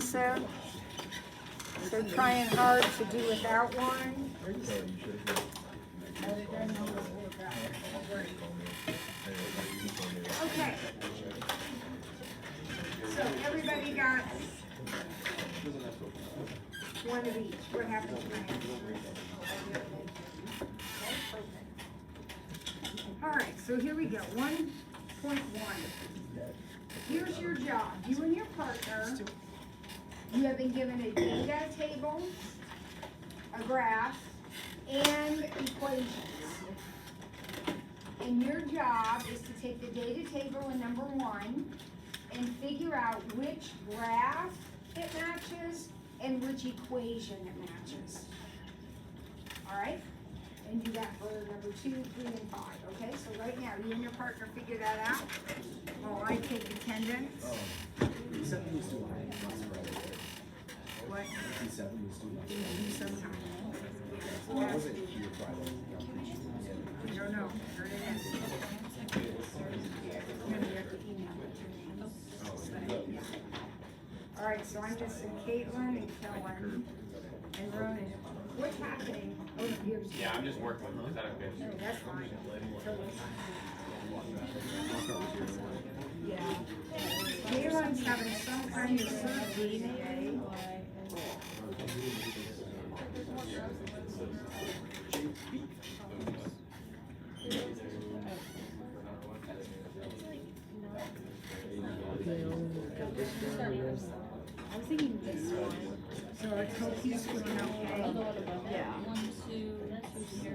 So trying hard to do without one. Okay. So everybody got one of each. What happened to my hand? All right, so here we go. 1.1. Here's your job. You and your partner, you have been given a data table, a graph, and equations. And your job is to take the data table in number 1 and figure out which graph it matches and which equation it matches. All right? And do that for number 2, 3, and 5. Okay, so right now, you and your partner figure that out. While I take attendance. What? Sometime. I don't know. Here it is. All right, so I'm missing Caitlin and Kellen and Ronan. What's happening? Oh, here's. Yeah, I'm just working with them. Is that okay? No, that's fine. Totally fine. Yeah. Caitlin's having some kind of surgery today. I was thinking this one. So let's hope he's doing okay. Yeah. 1, 2, 3.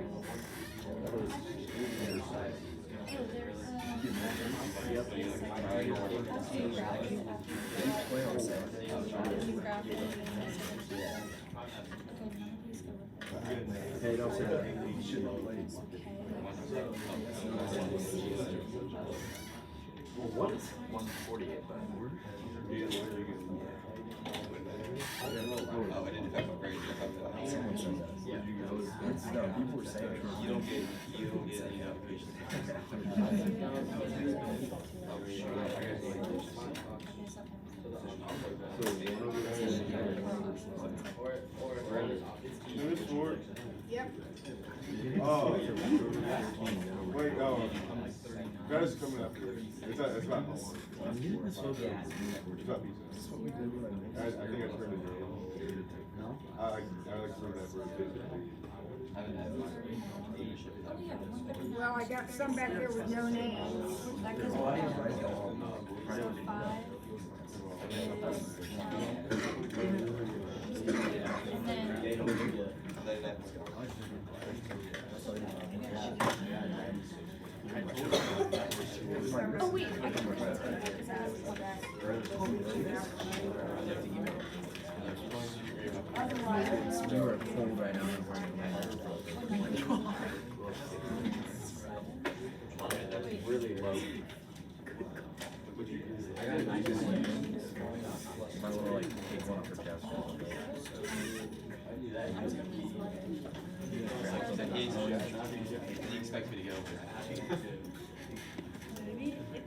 Hey, don't say that. You shouldn't have played. Well, what is 148 by word? Oh, I didn't have a grade. Someone said that. Yeah. No, people were saying You don't get any notifications. Yep. Oh, wait, oh, guys coming up here. It's about pizza. It's about pizza. I think I turned it down. I like throwing that for a visit. Well, I got some back there with no names. That goes away. So 5. And then. Oh wait, I can work on it. we were cold right now. Really low. My little like take one for test. He expects me to go. Maybe if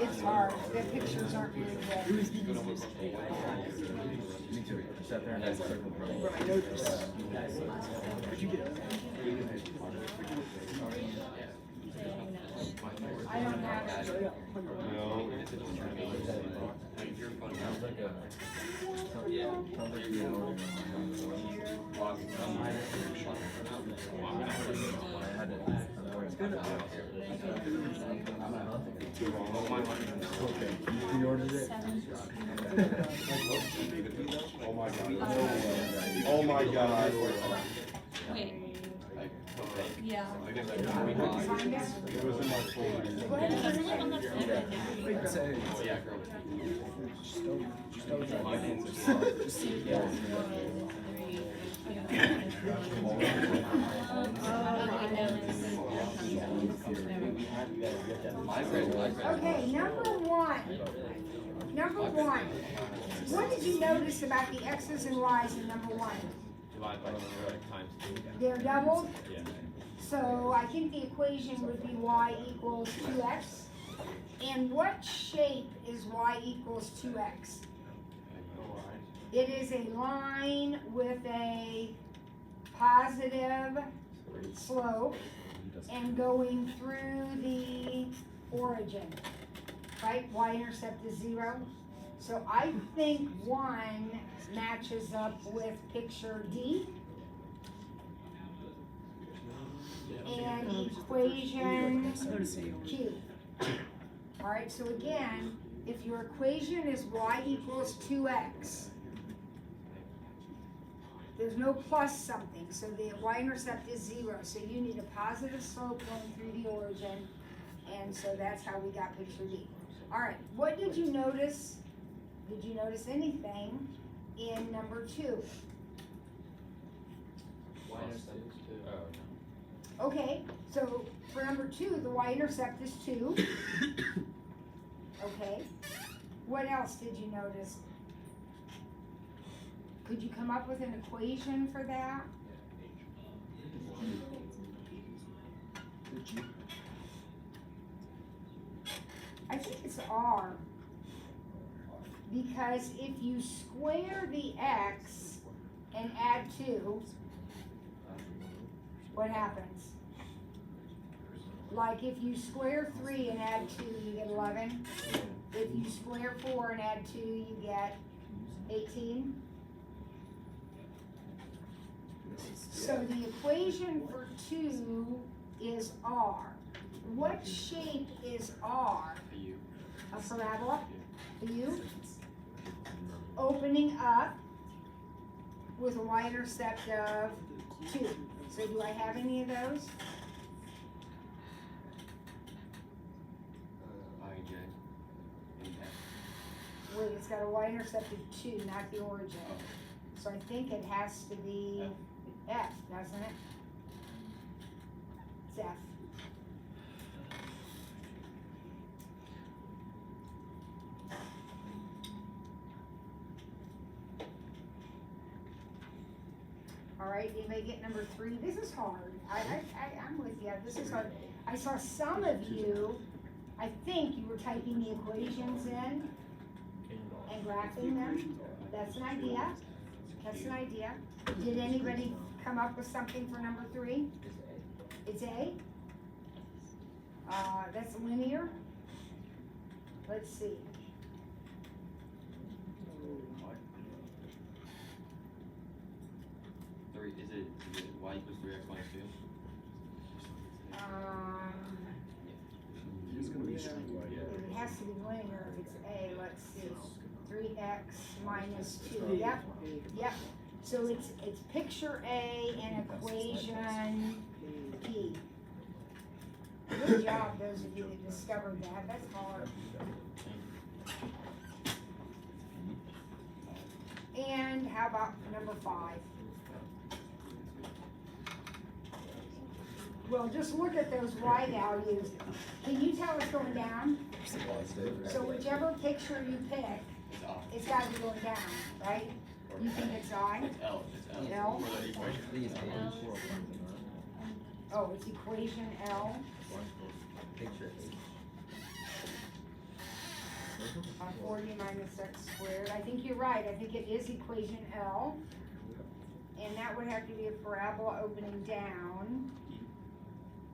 It's hard. The pictures aren't really good. Me too. Sat there and had a circle. I don't have it. Okay, you pre-ordered it? Oh my god. Oh my god. wait. Yeah. It was in my folder. Go ahead and put it on that side. Okay, number one. Number one. What did you notice about the X's and Y's in number one? divide by 2 times 2. They're doubled, Yeah. so I think the equation would be y equals 2x. And what shape is y equals 2x? It is a line with a positive slope and going through the origin, right? Y-intercept is 0. So I think 1 matches up with picture D. And equation Q. Alright, so again, if your equation is y equals 2x, there's no plus something, so the y-intercept is 0, so you need a positive slope going through the origin, and so that's how we got picture D. Alright, what did you notice? Did you notice anything in number 2? Okay, so for number 2, the y-intercept is 2. Okay, what else did you notice? Could you come up with an equation for that? I think it's R. Because if you square the x and add 2, what happens? Like if you square 3 and add 2, you get 11. If you square 4 and add 2, you get 18. So the equation for 2 is R. What shape is R? A parabola? A U? Opening up with a y-intercept of 2. So do I have any of those? Wait, it's got a y-intercept of 2, not the origin. So I think it has to be F, doesn't it? It's F. Alright, anybody get number 3? This is hard. I'm with you. This is hard. I saw some of you, I think you were typing the equations in and graphing them. That's an idea. That's an idea. Did anybody come up with something for number 3? It's A. That's linear. Let's see. Is it y equals 3x minus 2? It has to be linear if it's A. Let's see. 3x minus 2. Yep. Yep. So it's picture A and equation B. Good job, those of you that discovered that. That's hard. And how about number 5? Well, just look at those y values. Can you tell it's going down? So whichever picture you pick, it's got to be going down, right? You think it's I? It's L. It's L. L? For the equation. Oh, it's equation L. 40 minus x squared. I think you're right. I think it is equation L. And that would have to be a parabola opening down.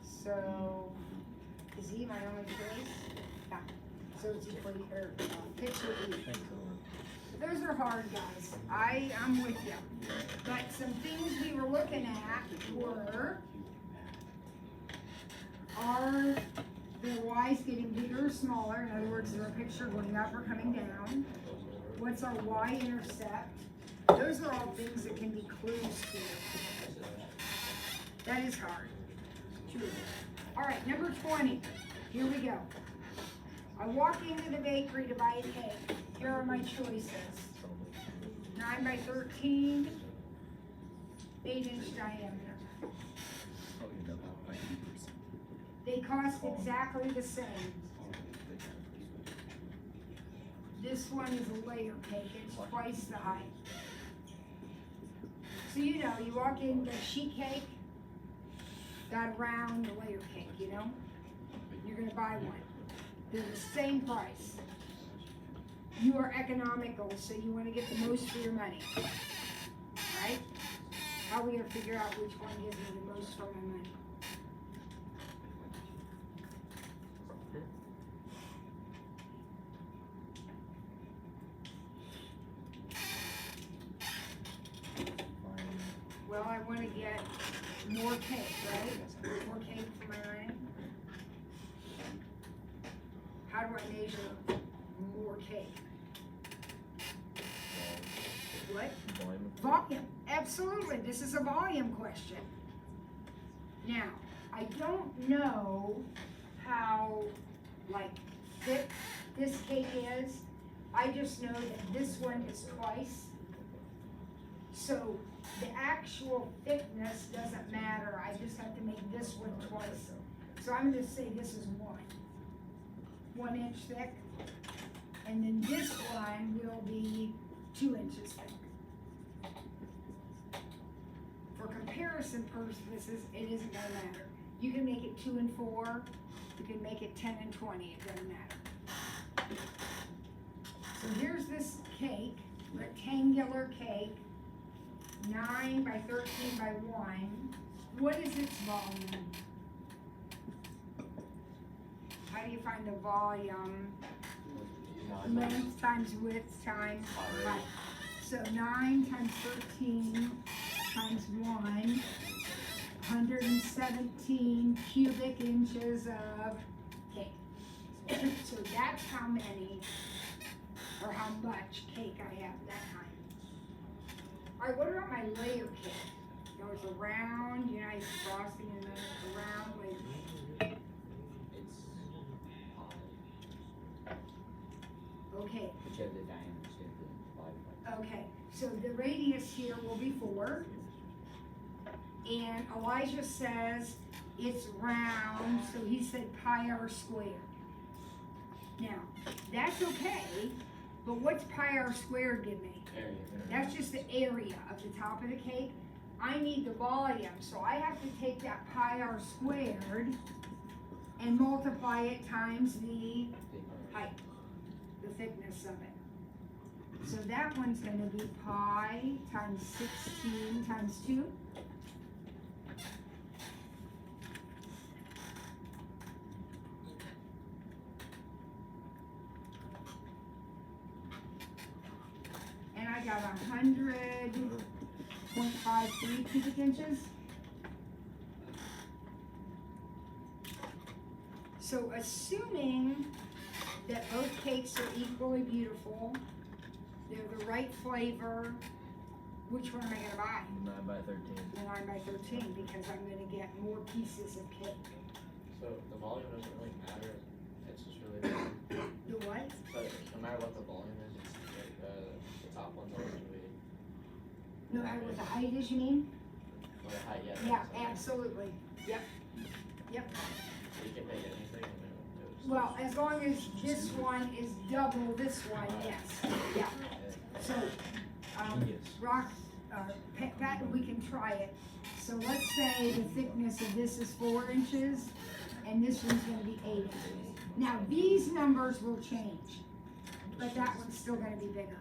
So, is E my only choice? Yeah. So it's equation, or picture E. Those are hard, guys. I'm with you. But some things we were looking at were, are the y's getting bigger or smaller? In other words, is there a picture going up or coming down? What's our y-intercept? Those are all things that can be clues to you. That is hard. True. All right, number 20. Here we go. I walk into the bakery to buy a cake. Here are my choices. 9 by 13, 8-inch diameter. They cost exactly the same. This one is a layer cake. It's twice the height. So you know, you walk in, the sheet cake, got a round layer cake, you know? You're gonna buy one. They're the same price. You are economical, so you wanna get the most for your money. Right? How are we gonna figure out which one gives me the most for my money? Well, I wanna get more cake, right? More cake for my money. How do I measure more cake? What? Volume, absolutely, this is a volume question. Now, I don't know how, like, thick this cake is. I just know that this one is twice. So, the actual thickness doesn't matter, I just have to make this one twice. So I'm gonna say this is 1 inch thick. And then this one will be 2 inches thick. For comparison purposes, it isn't gonna matter. You can make it 2 and 4, you can make it 10 and 20, it doesn't matter. So here's this cake, rectangular cake, 9 by 13 by 1. What is its volume? How do you find the volume? Length times width times height. So 9 times 13 times 1, 117 cubic inches of cake. So that's how many, or how much cake I have that time. All right, what about my layer cake? There was a round, you know, I used frosting and then a round layer cake. Okay. Which have the diameters, you have to divide by. Okay, so the radius here will be 4. And Elijah says it's round, so he said pi r squared. Now, that's okay, but what's pi r squared give me? Area. That's just the area of the top of the cake. I need the volume, so I have to take that pi r squared and multiply it times the height, the thickness of it. So that one's gonna be pi times 16 times 2. And I got 100.53 cubic inches. So assuming that both cakes are equally beautiful, they're the right flavor, which one am I gonna buy? 9 by 13. The 9 by 13, because I'm gonna get more pieces of cake. So the volume doesn't really matter, it's just really, The what? but no matter what the volume is, it's like, the top one's always gonna be, No matter what the height is, you mean? or the height, yeah. Yeah, so absolutely. Yep. Yep. you can make anything, and it was. Well, as long as this one is double this one, yes. Yeah. So, Genius. Rock, Pat, we can try it. So let's say the thickness of this is 4 inches, and this one's gonna be 8 inches. Now, these numbers will change, but that one's still gonna be bigger.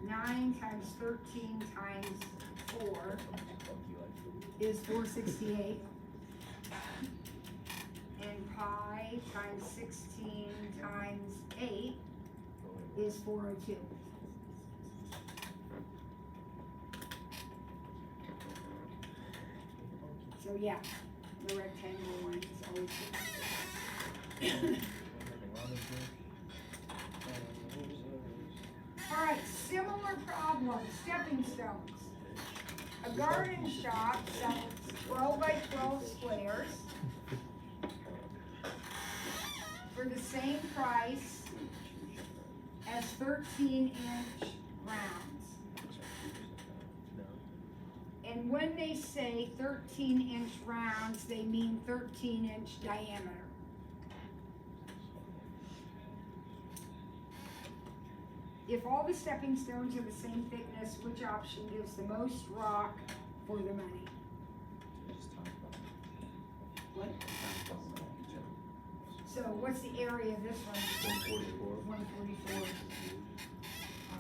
9 times 13 times 4 is 468. And pi times 16 times 8 is 402. So yeah, the rectangle one is always good. All right, similar problem, stepping stones. A garden shop sells 12 by 12 squares for the same price as 13-inch rounds. And when they say 13-inch rounds, they mean 13-inch diameter. If all the stepping stones are the same thickness, which option gives the most rock for the money? What? So what's the area of this one? 144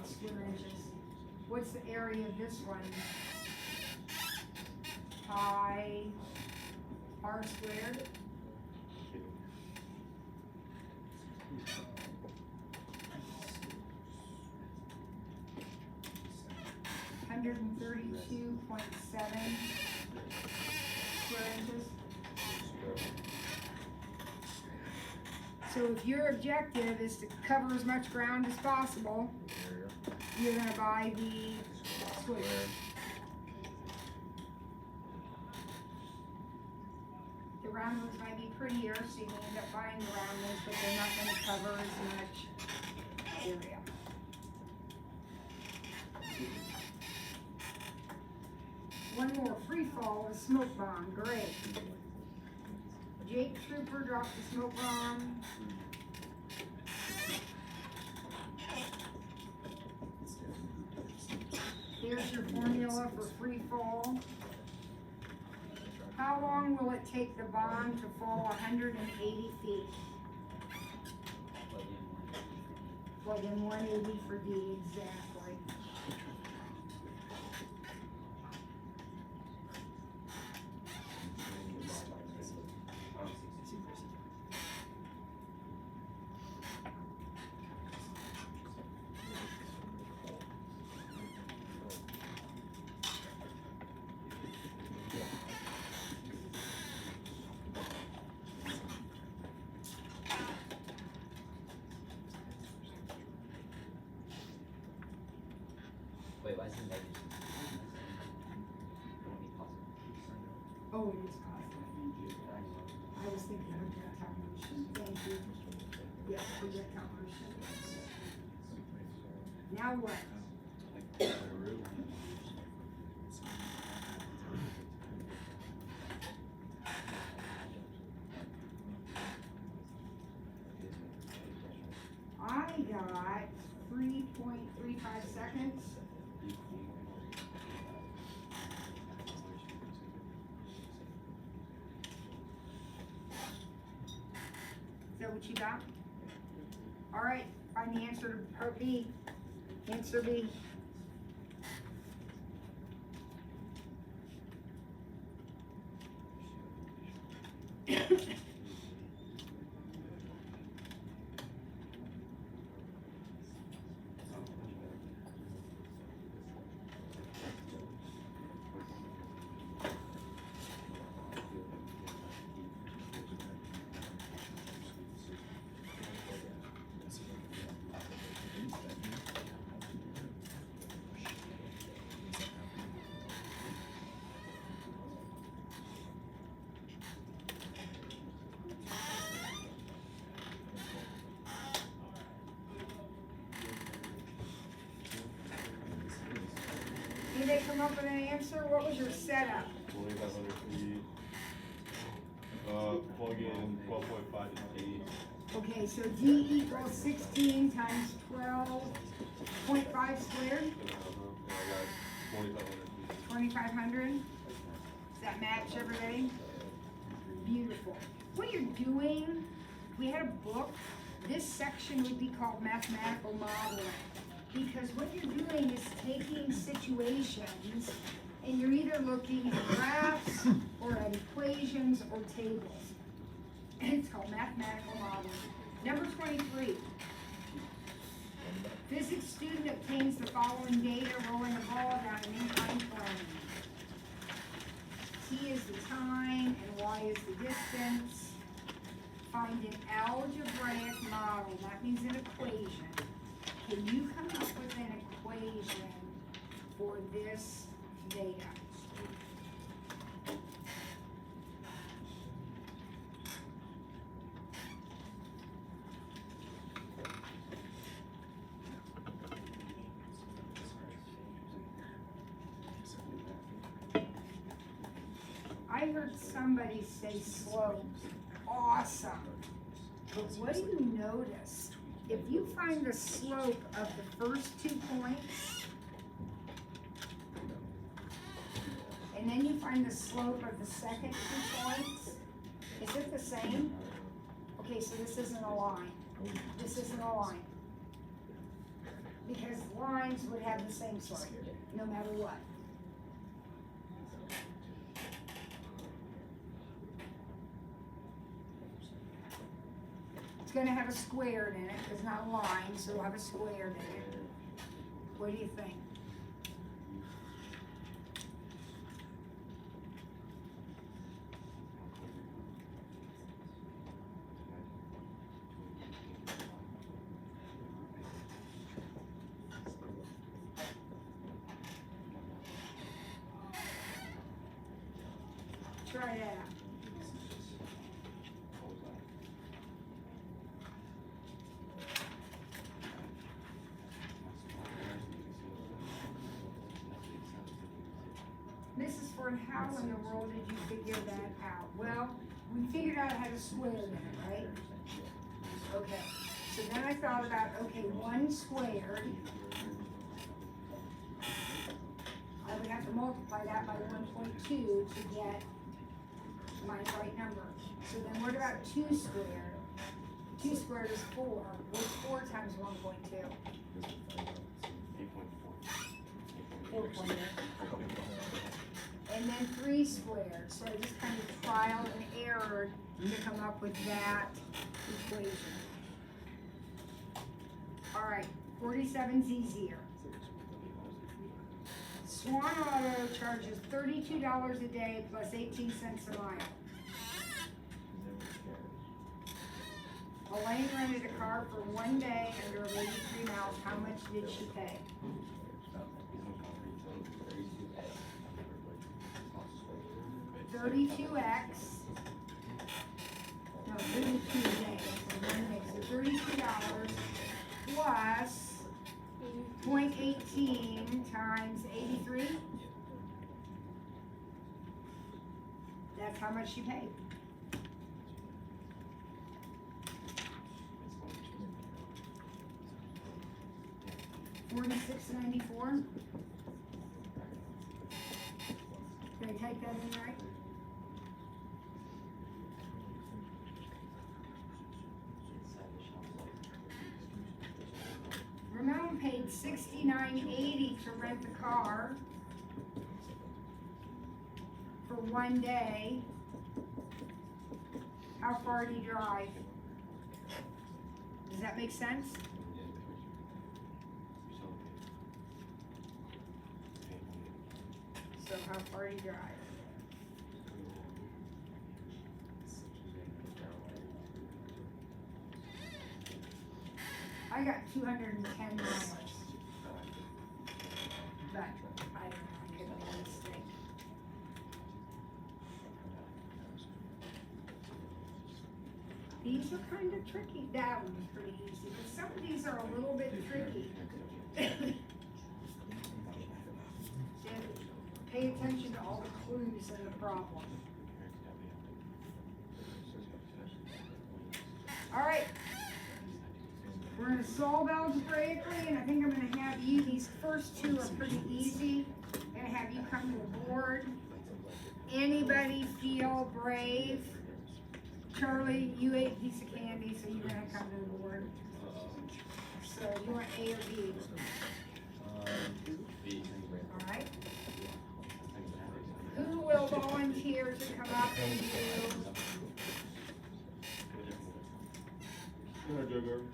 square inches. What's the area of this one? Pi r squared. $132.7 square inches. So if your objective is to cover as much ground as possible, you're gonna buy the square. The round ones might be prettier, so you can end up buying the round ones, but they're not gonna cover as much area. One more, free fall with smoke bomb, great. Jake Trooper dropped the smoke bomb. Here's your formula for free fall. How long will it take the bomb to fall 180 feet? Plug in 180 for D, exactly. Wait, why is it negative? Oh, it is positive. I was thinking projectile motion. Thank you. Yes, projectile motion. Now what? I got 3.35 seconds. Is that what you got? All right, find the answer to part B. Answer B. Did they come up with an answer? What was your setup? 2,500 feet. Plug in 12.5 feet. Okay, so D equals 16 times 12.5 squared, And I got 2,500 feet. 2,500. Does that match everybody? Beautiful. What you're doing, if we had a book, this section would be called mathematical modeling. Because what you're doing is taking situations and you're either looking at graphs or at equations or tables. And it's called mathematical modeling. Number 23. Physics student obtains the following data rolling a ball down an inclined plane. T is the time and Y is the distance. Find an algebraic model, that means an equation. Can you come up with an equation for this data? I heard somebody say slopes. Awesome. But what do you notice? if you find the slope of the first 2 points, and then you find the slope of the second 2 points, is it the same? Okay, so this isn't a line. This isn't a line. Because lines would have the same slope, no matter what. It's gonna have a squared in it, it's not a line, so it'll have a squared in it. What do you think? Try that. Mrs. Ford, how in the world did you figure that out? Well, we figured out how to square that, right? Okay, so then I thought about, okay, 1 squared. I would have to multiply that by 1.2 to get my right number. So then what about 2 squared? 2 squared is 4. What's 4 times 1.2? 4.8. And then 3 squared. So I just kind of trial and errored to come up with that equation. All right, 47's easier. Swan Auto charges $32 a day plus 18 cents a mile. Elaine rented a car for 1 day under 83 miles. How much did she pay? 32x. No, 32 a day. So 1 day. So $32 plus 0.18 times 83. That's how much she paid. $46.94. Did I type that in right? Ramon paid $69.80 to rent the car for 1 day. How far do you drive? Does that make sense? So how far do you drive? I got 210 miles. But I don't know, I could make a mistake. These are kind of tricky. That one was pretty easy, but some of these are a little bit tricky. Pay attention to all the clues in the problem. All right. We're gonna solve algebraically, and I think I'm gonna have you, these first 2 are pretty easy. I'm gonna have you come to the board. Anybody feel brave? Charlie, you ate a piece of candy, so you're gonna come to the board. So you want A or B? B. All right. Who will volunteer to come up and do? Go ahead, Joe Garvey.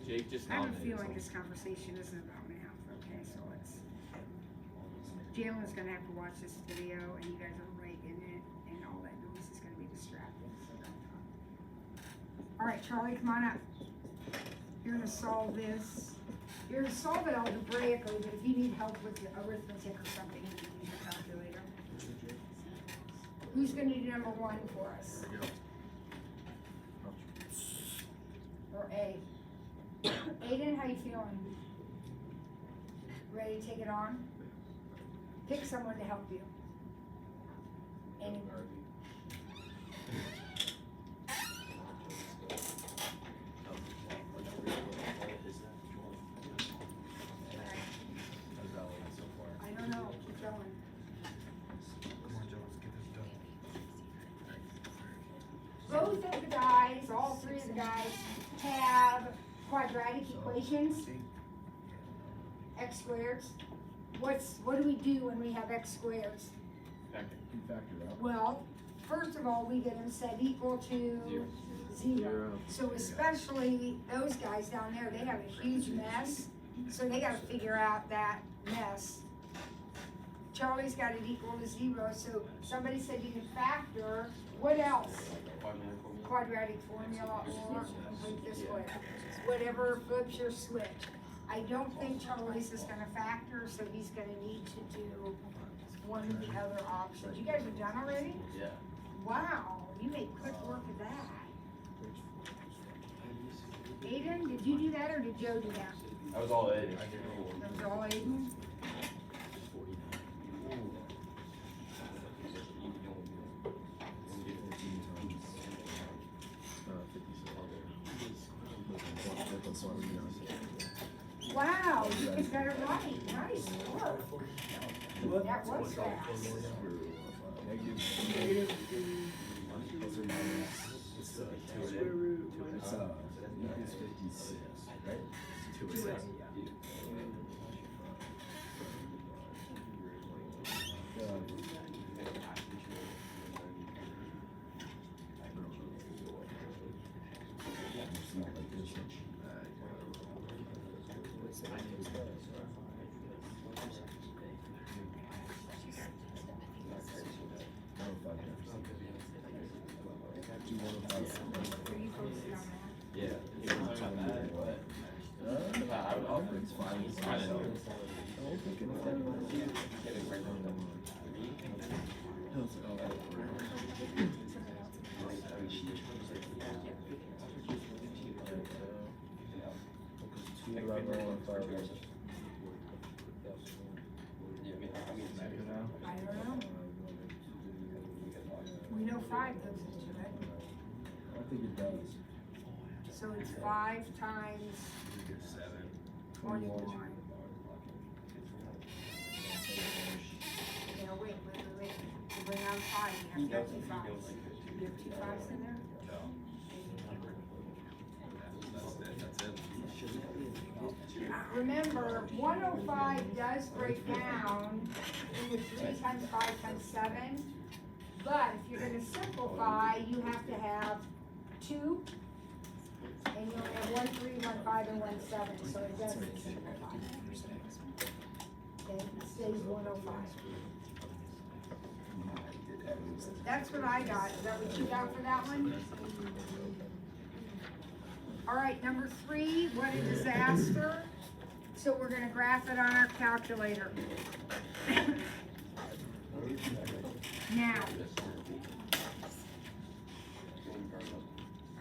Jake just I have a nominated feeling someone. this conversation isn't about math, okay, so let's. Jalen's gonna have to watch this video, and you guys are right in it, and all that noise is gonna be distracting, so don't talk. All right, Charlie, come on up. You're gonna solve this. You're gonna solve it algebraically, but if you need help with the arithmetic or something, you can use your calculator. Who's gonna do number 1 for us? Or A? Aiden, how you feeling? Ready to take it on? Pick someone to help you. Anybody. both of the guys, all three of the guys, have quadratic equations, x squareds. What do we do when we have x squareds? You factor out. Well, first of all, we get them set equal to zero. So especially those guys down there, they have a huge mess, so they gotta figure out that mess. Charlie's got it equal to zero, so somebody said you can factor, what else? Quadratic formula or complete the square. Whatever flips your switch. I don't think Charlie's is gonna factor, so he's gonna need to do one of the other options. You guys are done already? Yeah. Wow, you made quick work of that. Aiden, did you do that or did Joe do that? That was all it. That was all Aiden? Wow, you guys got it right. Nice work. That was fast. Square root minus equals 56, right? 2x. Are you focusing on that? Yeah. It's fine. I know. I don't know. We know 5 goes into it. I think it does. So it's 5 times 21. Yeah, wait. To bring out 5, you have to have 2 5s. You have 2 5s in there? Remember, 105 does break down into 3 times 5 times 7. But if you're gonna simplify, you have to have 2. And you only have 1 3, 1 5, and 1 7, so it doesn't simplify. Okay, it stays 105. That's what I got. Is that what you got for that one? All right, number 3, what a disaster. So we're gonna graph it on our calculator. Now,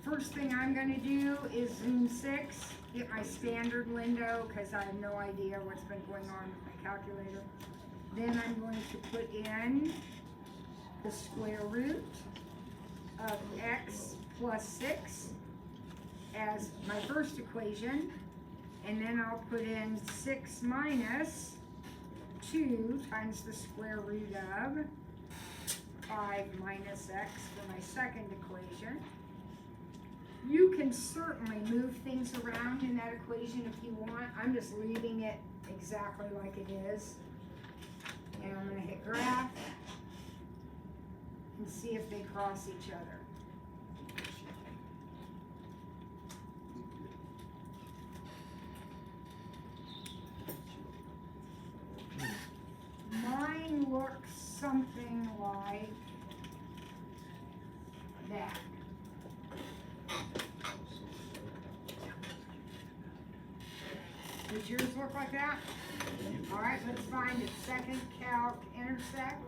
first thing I'm gonna do is zoom 6, get my standard window, because I have no idea what's been going on with my calculator. Then I'm going to put in the square root of x plus 6 as my first equation. And then I'll put in 6 minus 2 times the square root of 5 minus x for my second equation. You can certainly move things around in that equation if you want. I'm just leaving it exactly like it is. And I'm gonna hit graph and see if they cross each other. Mine looks something like that. Does yours look like that? All right, let's find its second calc intersect.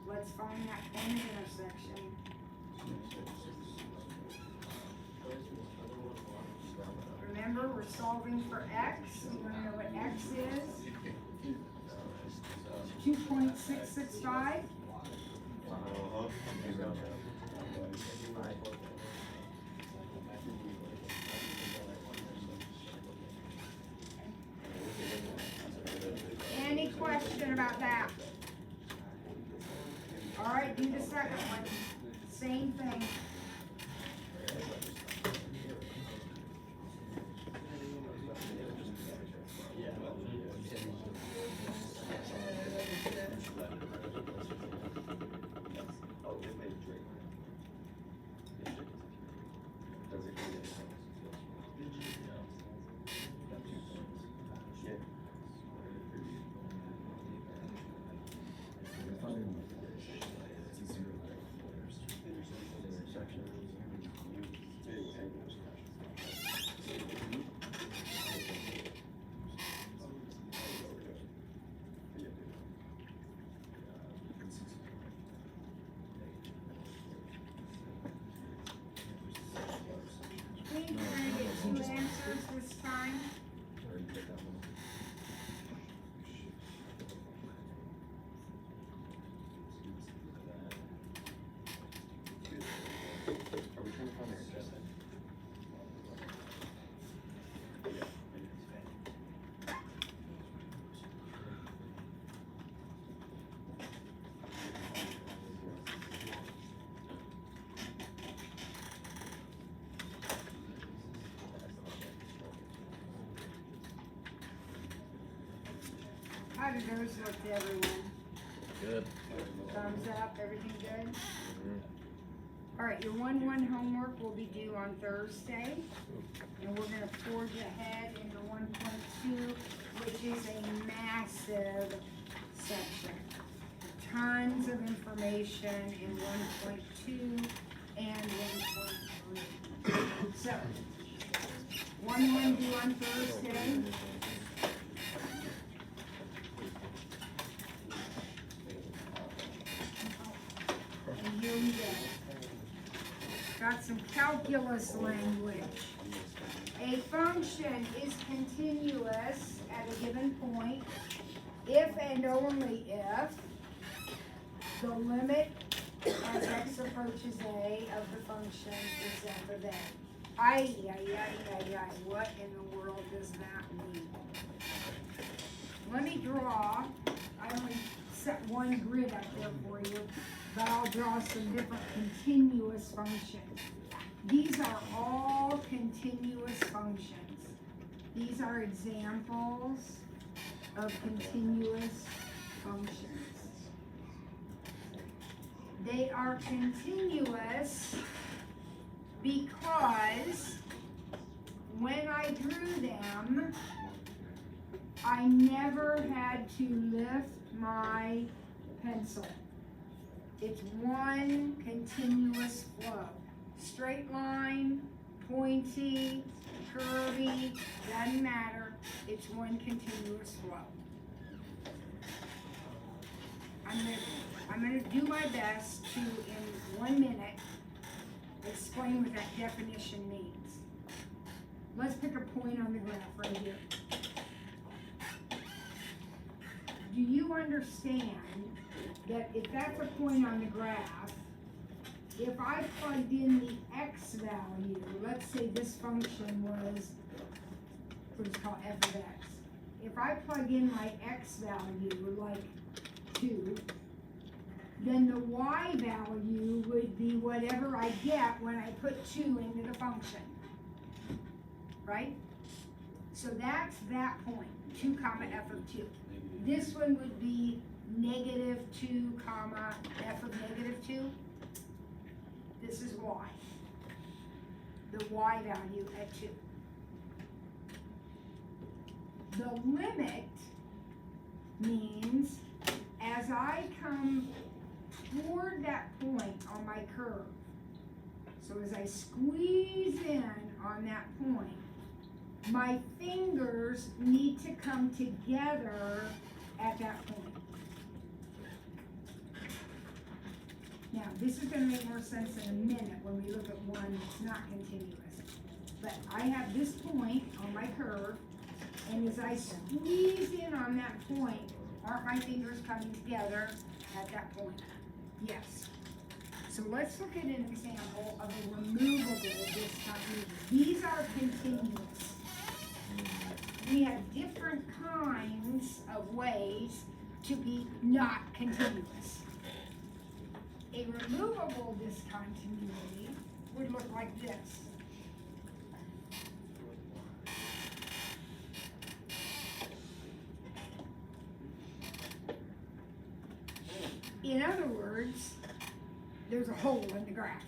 Let's find that point of intersection. Remember, we're solving for x. We want to know what x is. 2.665. Any question about that? All right, do the second one. same thing. Think we're gonna get two answers this time? How do those look to everyone? Good. Thumbs up, everything good? Alright, your 1-1 homework will be due on Thursday. And we're gonna forge ahead into 1.2, which is a massive section. Tons of information in 1.2 and 1.3. So, 1-1 due on Thursday. And here we go. Got some calculus language. A function is continuous at a given point if and only if the limit as x approaches a of the function is f of a. What in the world does that mean? Let me draw, I only set one grid up there for you, but I'll draw some different continuous functions. These are all continuous functions. These are examples of continuous functions. They are continuous because when I drew them, I never had to lift my pencil. It's one continuous flow. Straight line, pointy, curvy, doesn't matter. It's one continuous flow. I'm gonna do my best to, in 1 minute, explain what that definition means. Let's pick a point on the graph right here. Do you understand that if that's a point on the graph, if I plugged in the x value, let's say this function was, let's call f of x. If I plug in my x value, like 2, then the y value would be whatever I get when I put 2 into the function. Right? So that's that point, 2 comma f of 2. This one would be negative 2 comma f of negative 2. This is y. The y value at 2. The limit means as I come toward that point on my curve, so as I squeeze in on that point, my fingers need to come together at that point. Now, this is going to make more sense in a minute when we look at one that's not continuous. But I have this point on my curve, and as I squeeze in on that point, aren't my fingers coming together at that point? Yes. So let's look at an example of a removable discontinuity. These are continuous. We have different kinds of ways to be not continuous. A removable discontinuity would look like this. In other words, there's a hole in the graph.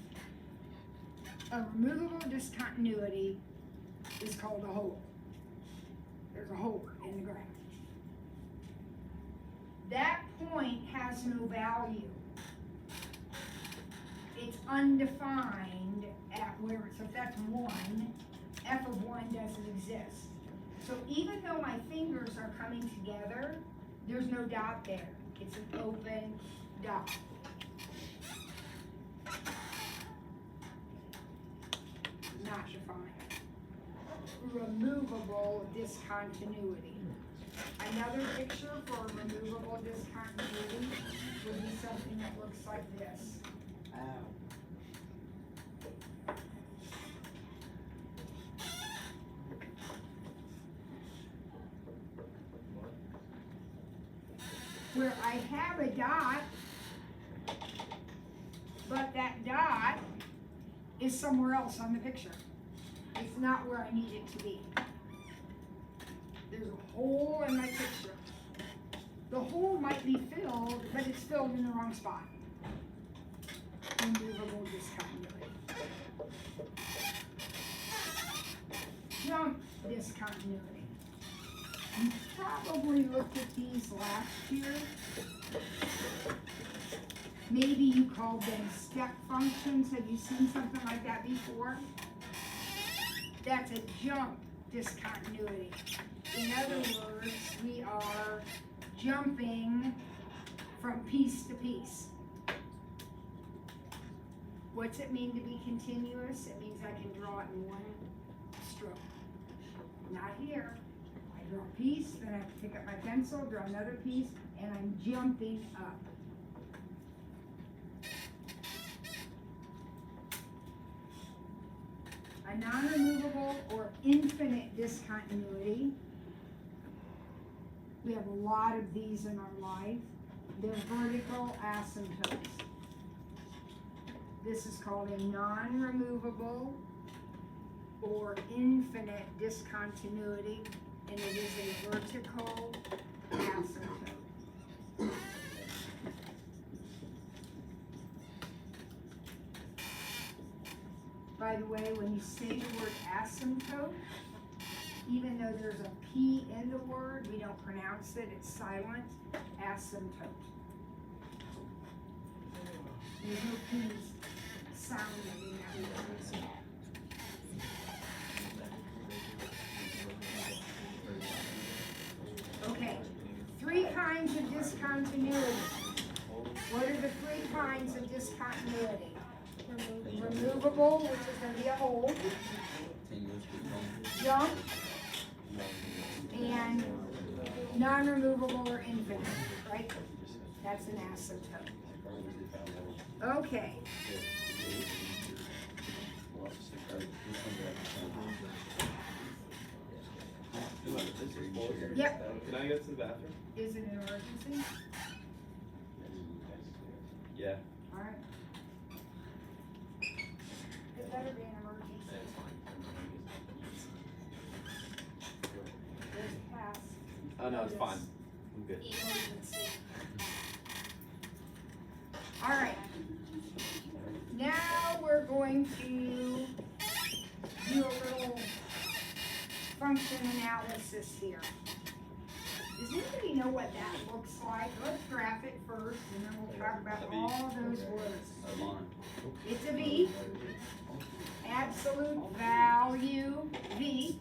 A removable discontinuity is called a hole. There's a hole in the graph. That point has no value. It's undefined at where, so if that's 1, f of 1 doesn't exist. So even though my fingers are coming together, there's no dot there. It's an open dot. Not defined. Removable discontinuity. Another picture for a removable discontinuity would be something that looks like this. Where I have a dot, but that dot is somewhere else on the picture. It's not where I need it to be. There's a hole in my picture. The hole might be filled, but it's filled in the wrong spot. Removable discontinuity. Jump discontinuity. You probably looked at these last year. Maybe you called them step functions. Have you seen something like that before? That's a jump discontinuity. In other words, we are jumping from piece to piece. What's it mean to be continuous? It means I can draw it in one stroke. Not here. I draw a piece, then I have to pick up my pencil, draw another piece, and I'm jumping up. A non-removable or infinite discontinuity. We have a lot of these in our life. They're vertical asymptotes. This is called a non-removable or infinite discontinuity, and it is a vertical asymptote. By the way, when you say the word asymptote, even though there's a P in the word, we don't pronounce it, it's silent, asymptote. There's no P's sounded in that word. Okay, 3 kinds of discontinuity. What are the 3 kinds of discontinuity? Removable, which is going to be a hole, jump, and non-removable or infinite, right? That's an asymptote. Okay. Yep. Can I go to the bathroom? Is it an emergency? Yeah. All right. It better be an emergency. There's a pass. Oh, no, it's fine. I'm good. Emergency. All right. Now we're going to do a little function analysis here. Does anybody know what that looks like? Let's graph it first, and then we'll talk about all those words. It's a V. Absolute value V.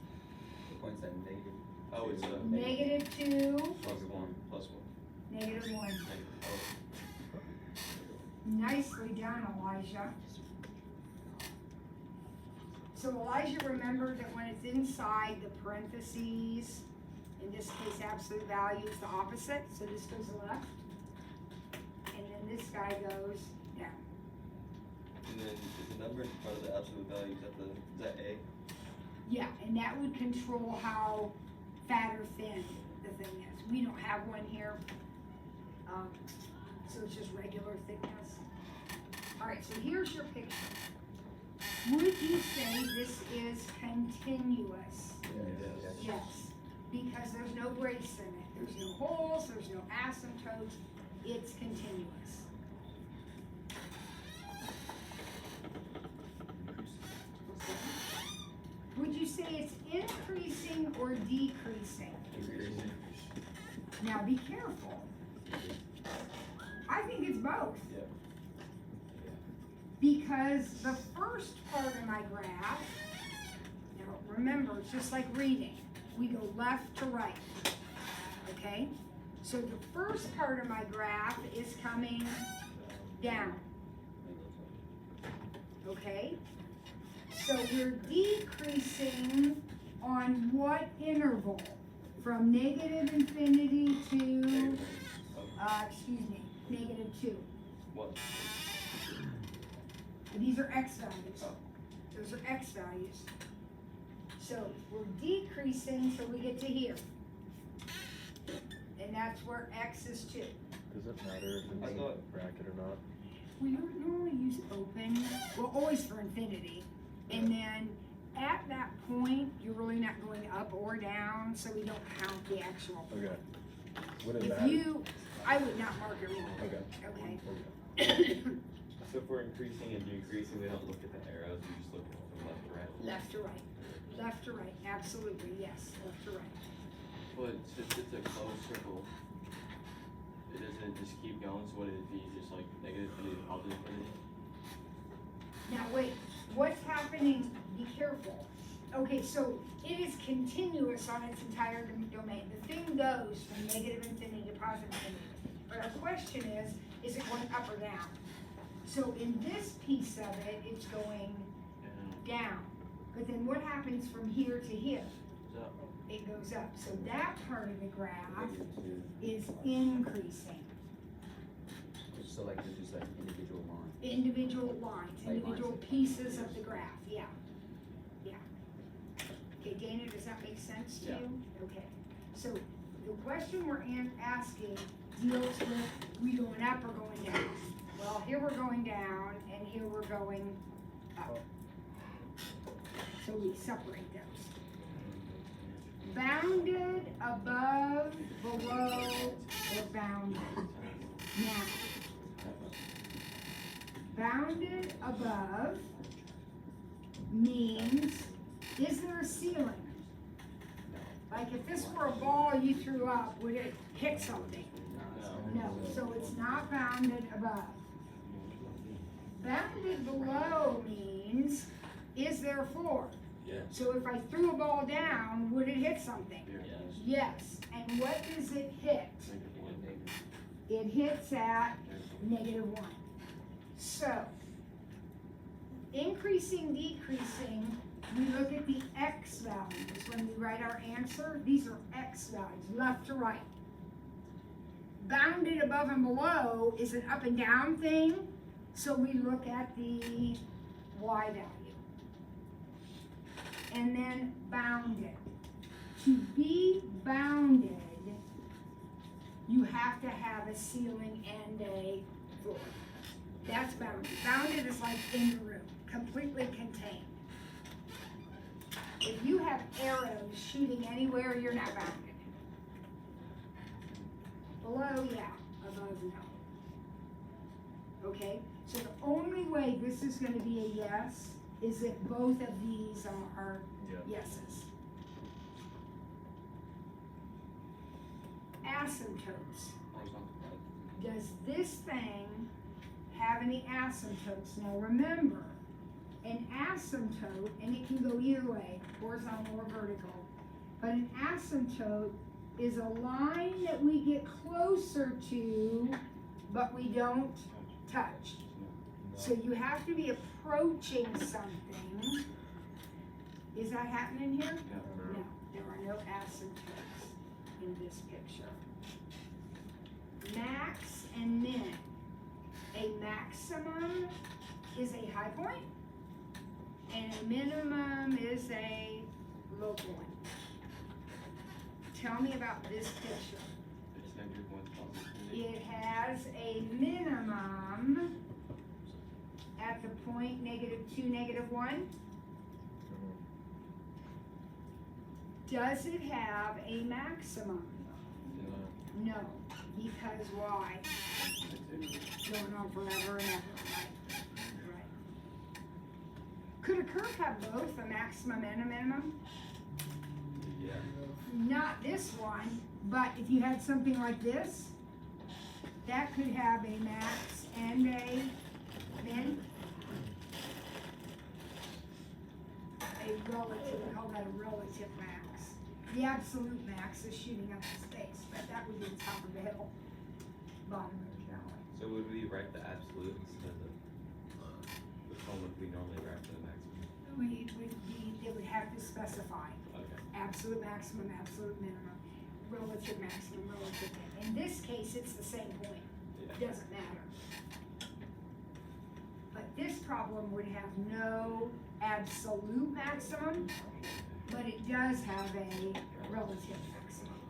Points at negative. Oh, it's a -2, plus 1. -1. Nicely done, Elijah. So Elijah remembered that when it's inside the parentheses, in this case absolute value is the opposite, so this goes left, and then this guy goes down. And then is the number in front of the absolute value, is that A? Yeah, and that would control how fat or thin the thing is. We don't have one here, so it's just regular thickness. Alright, so here's your picture. Would you say this is continuous? Yes, because there's no breaks in it. There's no holes, there's no asymptotes. It's continuous. Would you say it's increasing or decreasing? Now be careful. I think it's both. Yeah. Because the first part of my graph, now remember, it's just like reading. We go left to right, okay? So the first part of my graph is coming down, okay? So we're decreasing on what interval? From negative infinity to, -2. What? These are x values. Those are x values. So we're decreasing till we get to here. And that's where x is 2. Does it matter if it's a bracket or not? We don't normally use open, well, always for infinity. And then at that point, you're really not going up or down, so we don't count the actual. Okay. Would it If matter? you, I would not mark it wrong. Okay. Okay. So if we're increasing and decreasing, we don't look at the arrows, we just look at from left to right. Left to right. Left to right, absolutely, yes, left to right. But since it's a closed circle, it doesn't just keep going, so would it be just like negative infinity, positive infinity? Now wait, what's happening, be careful. Okay, so it is continuous on its entire domain. The thing goes from negative infinity to positive infinity. But our question is it going up or down? So in this piece of it, it's going down. But then what happens from here to here? So, It goes up. So that part of the graph is increasing. So like there's just like individual lines. Individual lines, Like individual lines. pieces of the graph, yeah. Yeah. Okay, Dana, does that make sense to Yeah. you? Okay, so the question we're asking deals with we going up or going down? Well, here we're going down and here we're going up. So we separate those. Bounded, above, below, or bounded. Now, bounded above means, is there a ceiling? Like if this were a ball you threw up, would it hit something? No, so it's not bounded above. Bounded below means, is there a floor? Yeah. So if I threw a ball down, would it hit something? Yes, and what does it hit? It hits at -1. So, increasing, decreasing, we look at the x values. When we write our answer, these are x values, left to right. Bounded above and below is an up and down thing, so we look at the y value. And then bounded. To be bounded, you have to have a ceiling and a floor. That's bounded. Bounded is like in the room, completely contained. If you have arrows shooting anywhere, you're not bounded. Below, yeah. Above, no. Okay? So the only way this is going to be a yes is if both of these are yeses. Asymptotes. Does this thing have any asymptotes? Now remember, an asymptote, and it can go either way, horizontal or vertical, but an asymptote is a line that we get closer to, but we don't touch. So you have to be approaching something. Is that happening here? No, there are no asymptotes in this picture. Max and min. A maximum is a high point, and a minimum is a low point. Tell me about this picture. It's -1 positive infinity. It has a minimum -2, -1? Does it have a maximum? No, because why? Going on forever and ever, right? Right. Could a curve have both a maximum and a minimum? Yeah. Not this one, but if you had something like this, that could have a max and a min. A relative, we call that a relative max. The absolute max is shooting up to space, but that would be the top of the hill, bottom of the valley. So would we write the absolute instead of, which one would we normally write for the maximum? They would have to specify Okay. absolute maximum, absolute minimum, relative maximum, relative min. In this case, it's the same point, Yeah. doesn't matter. But this problem would have no absolute maximum, but it does have a relative maximum.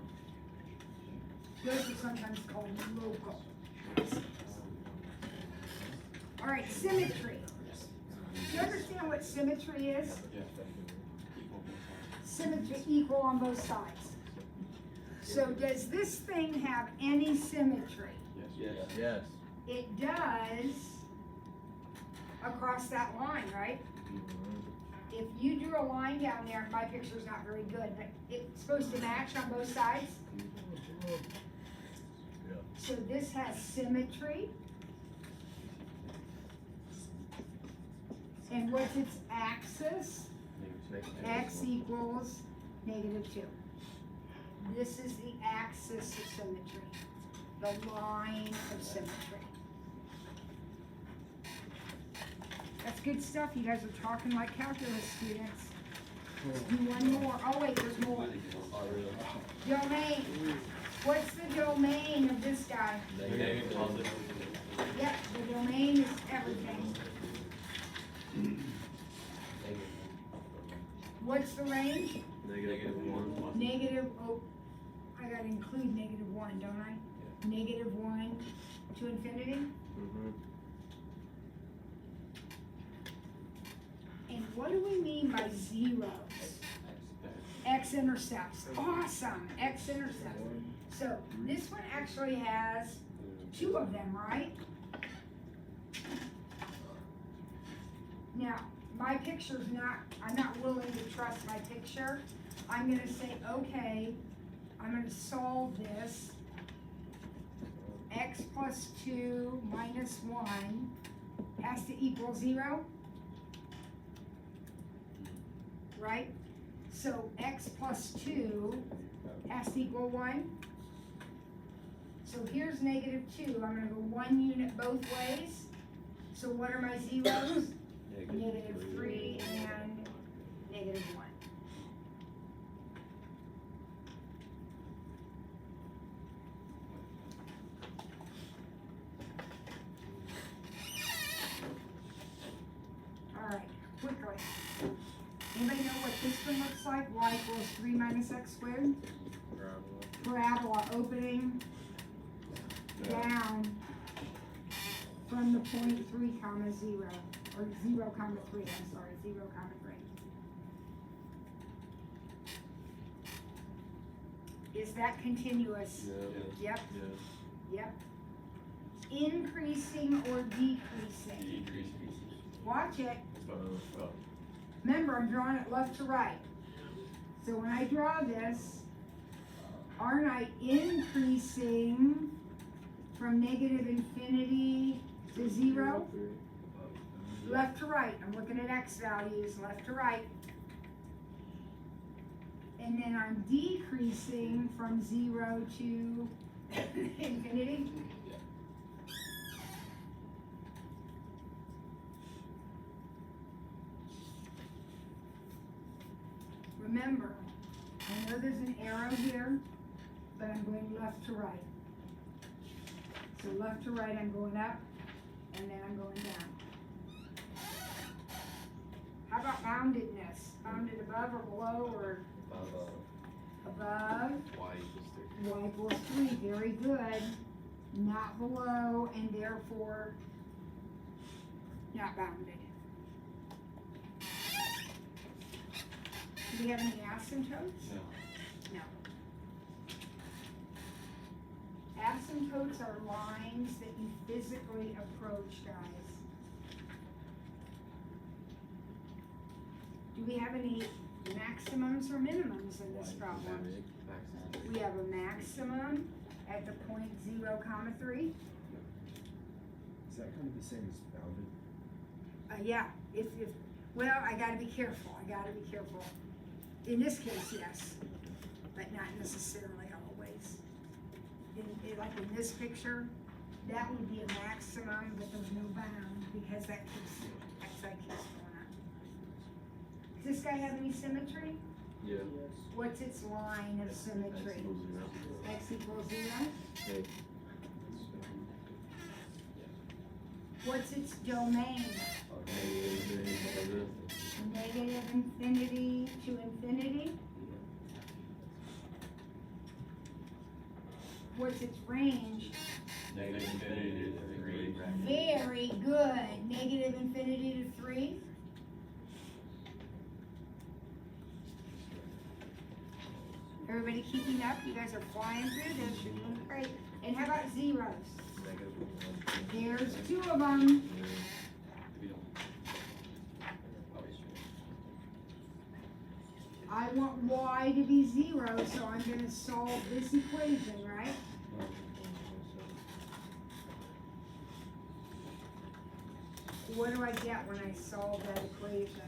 Those are sometimes called local maximums. All right, symmetry. Do you understand what symmetry is? Yeah. Equal both sides. Symmetry equal on both sides. So does this thing have any symmetry? Yes. Yes. It does across that line, right? If you drew a line down there, my picture's not very good, but it's supposed to match on both sides. Yeah. So this has symmetry. And what's its axis? X equals -2. This is the axis of symmetry, the line of symmetry. That's good stuff. You guys are talking like calculus students. Let's do one more. Oh wait, there's more. Domain. What's the domain of this guy? Negative, positive. Yep, the domain is everything. What's the range? -1. Negative, oh, I gotta include -1, don't I? -1 to infinity? And what do we mean by zeros? X-intercepts, awesome, X-intercepts. So this one actually has 2 of them, right? Now, my picture's not, I'm not willing to trust my picture. I'm gonna say, okay, I'm gonna solve this. X plus 2 minus 1 has to equal 0. Right? So x plus 2 has to equal 1. So here's -2. I'm gonna go 1 unit both ways. So what are my zeros? -3 and -1. All right, quickly. Anybody know what this one looks like? Y equals 3 minus x squared? Parabola opening down from the point 3 comma 0, or 0 comma 3, I'm sorry, 0 comma 3. Is that continuous? Yep, yep. Increasing or decreasing? Decrease. Watch it. Remember, I'm drawing it left to right. So when I draw this, aren't I increasing from -infinity to 0? Left to right, I'm looking at x values, left to right. And then I'm decreasing from 0 to infinity. Remember, I know there's an arrow here, but I'm going left to right. So left to right, I'm going up, and then I'm going down. How about boundedness? Bounded above or below or above? Y equals 3, very good. Not below, and therefore not bounded. Do we have any asymptotes? No. No. Asymptotes are lines that you physically approach, guys. Do we have any maximums or minimums in this problem? We have a maximum at the point 0,3. Is that kind of the same as bounded? Yeah, if, well, I gotta be careful, In this case, yes, but not necessarily always. Like in this picture, that would be a maximum, but there's no bound, because that keeps going up. Does this guy have any symmetry? Yeah. What's its line of symmetry? X equals 0? Okay. What's its domain? Negative infinity to infinity? What's its range? Negative infinity to 3. Very good. Negative infinity to 3? Everybody keeping up? You guys are flying through this. You're doing great. And how about zeros? There's 2 of them. We don't. I want y to be 0, so I'm going to solve this equation, right? What do I get when I solve that equation?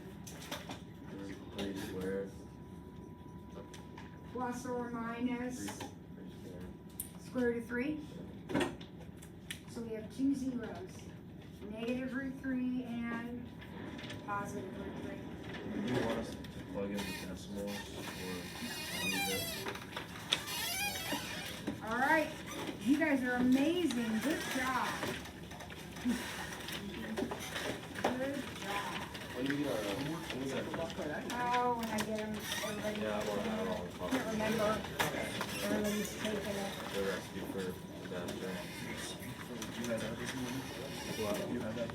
Plus or minus square root of 3? So we have 2 zeros. Negative root 3 and positive root 3. Do you want us to plug in the decimals or leave it? All right, you guys are amazing. Good job. Good job. When do we get our, Oh, when I get them, everybody. Yeah, I want to have it all. Can't remember. Everybody's taking it. The recipe for that. Do you have that this morning? Well, you have that?